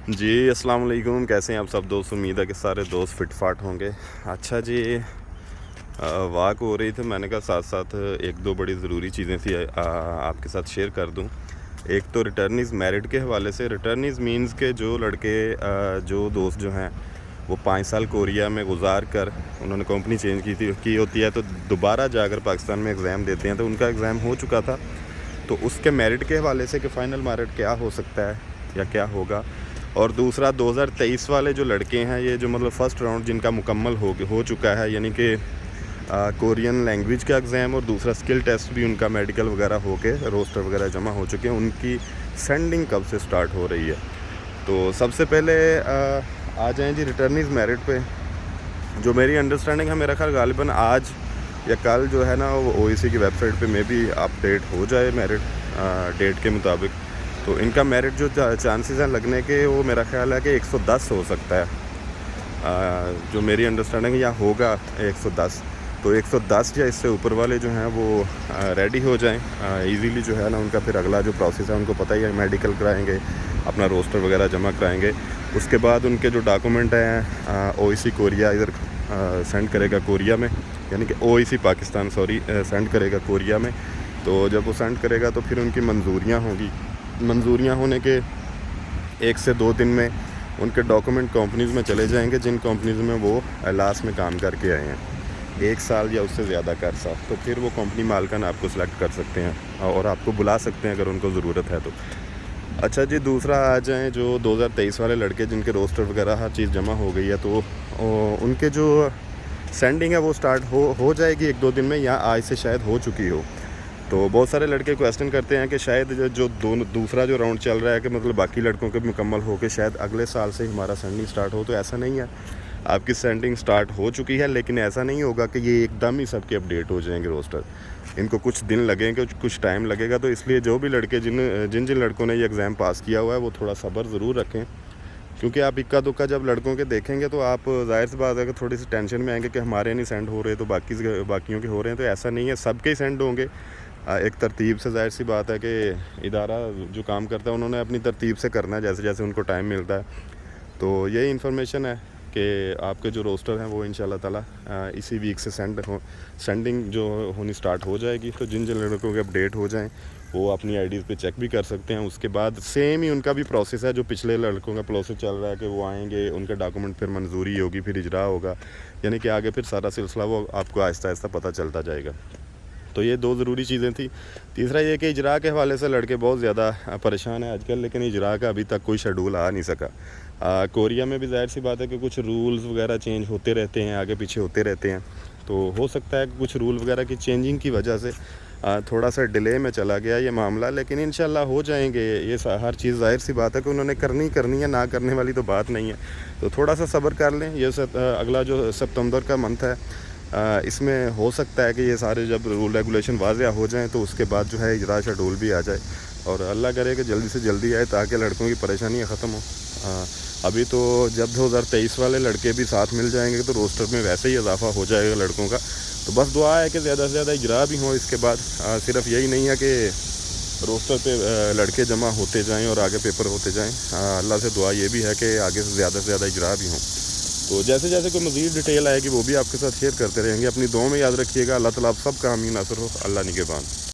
جی السلام علیکم، کیسے ہیں آپ سب دوست؟ امید ہے کہ سارے دوست فٹ فاٹ ہوں گے۔ اچھا جی، واک ہو رہی تھی، میں نے کہا ساتھ ساتھ ایک دو بڑی ضروری چیزیں تھیں آپ کے ساتھ شیئر کر دوں۔ ایک تو ریٹرنیز میرٹ کے حوالے سے، ریٹرنیز مینز کے جو لڑکے جو دوست جو ہیں وہ 5 سال کوریا میں گزار کر انہوں نے کمپنی چینج کی ہوتی ہے، تو دوبارہ جا کر پاکستان میں ایگزام دیتے ہیں، تو ان کا ایگزام ہو چکا تھا، تو اس کے میرٹ کے حوالے سے کہ فائنل میرٹ کیا ہو سکتا ہے یا کیا ہوگا۔ اور دوسرا 2023 والے جو لڑکے ہیں، یہ جو مطلب فرسٹ راؤنڈ جن کا مکمل ہو چکا ہے، یعنی کہ کورین لینگویج کا ایگزام اور دوسرا اسکل ٹیسٹ بھی ان کا میڈیکل وغیرہ ہو کے روسٹر وغیرہ جمع ہو چکے ہیں، ان کی سینڈنگ کب سے سٹارٹ ہو رہی ہے۔ تو سب سے پہلے آ جائیں جی ریٹرنیز میرٹ پہ۔ جو میری انڈرسٹینڈنگ ہے، میرا خیال غالباً آج یا کل جو ہے نا وہ او ای سی کی ویب سائٹ پہ میں بھی اپڈیٹ ہو جائے میرٹ ڈیٹ کے مطابق۔ تو ان کا میرٹ جو چانسز ہیں لگنے کے، وہ میرا خیال ہے کہ 110 ہو سکتا ہے، جو میری انڈرسٹینڈنگ یا ہوگا 110۔ تو 110 یا اس سے اوپر والے جو ہیں وہ ریڈی ہو جائیں ایزیلی، جو ہے نا ان کا پھر اگلا جو پروسیس ہے ان کو پتہ ہی ہے، میڈیکل کرائیں گے، اپنا روسٹر وغیرہ جمع کرائیں گے، اس کے بعد ان کے جو ڈاکومنٹ ہیں او ای سی کوریا ادھر سینڈ کرے گا کوریا میں، یعنی کہ او ای سی پاکستان سینڈ کرے گا کوریا میں۔ تو جب وہ سینڈ کرے گا تو پھر ان کی منظوریاں ہوں گی، منظوریاں ہونے کے 1 سے 2 دن میں ان کے ڈاکومنٹ کمپنیز میں چلے جائیں گے، جن کمپنیز میں وہ لاسٹ میں کام کر کے آئے ہیں 1 سال یا اس سے زیادہ کا عرصہ، تو پھر وہ کمپنی مالکان آپ کو سلیکٹ کر سکتے ہیں اور آپ کو بلا سکتے ہیں اگر ان کو ضرورت ہے تو۔ اچھا جی، دوسرا آ جائیں جو 2023 والے لڑکے جن کے روسٹر وغیرہ ہر چیز جمع ہو گئی ہے، تو ان کے جو سینڈنگ ہے وہ سٹارٹ ہو جائے گی 1-2 دن میں، یا آج سے شاید ہو چکی ہو۔ تو بہت سارے لڑکے کویسچن کرتے ہیں کہ شاید جو دوسرا جو راؤنڈ چل رہا ہے کہ مطلب باقی لڑکوں کے مکمل ہو کے شاید اگلے سال سے ہمارا سینڈنگ سٹارٹ ہو، تو ایسا نہیں ہے، آپ کی سینڈنگ سٹارٹ ہو چکی ہے، لیکن ایسا نہیں ہوگا کہ یہ ایک دم ہی سب کے اپڈیٹ ہو جائیں گے روسٹر۔ ان کو کچھ دن لگیں گے، کچھ ٹائم لگے گا، تو اس لیے جو بھی لڑکے جن لڑکوں نے یہ ایگزام پاس کیا ہوا ہے وہ تھوڑا صبر ضرور رکھیں، کیونکہ آپ اکا دکا جب لڑکوں کے دیکھیں گے تو آپ ظاہر سی بات ہے کہ تھوڑی سی ٹینشن میں آئیں گے کہ ہمارے نہیں سینڈ ہو رہے تو باقیوں کے ہو رہے ہیں، تو ایسا نہیں ہے، سب کے ہی سینڈ ہوں گے ایک ترتیب سے۔ ظاہر سی بات ہے کہ ادارہ جو کام کرتا ہے انہوں نے اپنی ترتیب سے کرنا ہے، جیسے جیسے ان کو ٹائم ملتا ہے۔ تو یہی انفارمیشن ہے کہ آپ کے جو روسٹر ہیں وہ انشاءاللہ تعالیٰ اسی ویک سے سینڈنگ جو ہونی سٹارٹ ہو جائے گی، تو جن لڑکوں کے اپڈیٹ ہو جائیں وہ اپنی آئی ڈیز پہ چیک بھی کر سکتے ہیں۔ اس کے بعد سیم ہی ان کا بھی پروسیس ہے جو پچھلے لڑکوں کا پروسیس چل رہا ہے کہ وہ آئیں گے، ان کے ڈاکومنٹ پھر منظوری ہوگی، پھر اجرا ہوگا، یعنی کہ آگے پھر سارا سلسلہ وہ آپ کو آہستہ آہستہ پتہ چلتا جائے گا۔ تو یہ 2 ضروری چیزیں تھیں۔ تیسرا یہ کہ اجرا کے حوالے سے لڑکے بہت زیادہ پریشان ہیں آج کل، لیکن اجرا کا ابھی تک کوئی شیڈول آ نہیں سکا۔ کوریا میں بھی ظاہر سی بات ہے کہ کچھ رولز وغیرہ چینج ہوتے رہتے ہیں، آگے پیچھے ہوتے رہتے ہیں، تو ہو سکتا ہے کہ کچھ رول وغیرہ کی چینجنگ کی وجہ سے تھوڑا سا ڈیلے میں چلا گیا یہ معاملہ، لیکن انشاءاللہ ہو جائیں گے یہ ہر چیز۔ ظاہر سی بات ہے کہ انہوں نے کرنی ہے، نہ کرنے والی تو بات نہیں ہے، تو تھوڑا سا صبر کر لیں۔ یہ اگلا جو ستمبر کا منتھ ہے، اس میں ہو سکتا ہے کہ یہ سارے جب رول ریگولیشن واضح ہو جائیں تو اس کے بعد جو ہے اجرا شیڈول بھی آ جائے، اور اللہ کرے کہ جلدی سے جلدی آئے تاکہ لڑکوں کی پریشانیاں ختم ہوں۔ ابھی تو جب 2023 والے لڑکے بھی ساتھ مل جائیں گے تو روسٹر میں ویسے ہی اضافہ ہو جائے گا لڑکوں کا، تو بس دعا ہے کہ زیادہ سے زیادہ اجرا بھی ہوں اس کے بعد۔ صرف یہی نہیں ہے کہ روسٹر پہ لڑکے جمع ہوتے جائیں اور آگے پیپر ہوتے جائیں، اللہ سے دعا یہ بھی ہے کہ آگے سے زیادہ اجرا بھی ہوں۔ تو جیسے جیسے کوئی مزید ڈیٹیل آئے گی وہ بھی آپ کے ساتھ شیئر کرتے رہیں گے۔ اپنی دعاؤں میں یاد رکھیے گا، اللہ تعالیٰ آپ سب کا حامی ناصر ہو۔ اللہ نگہبان۔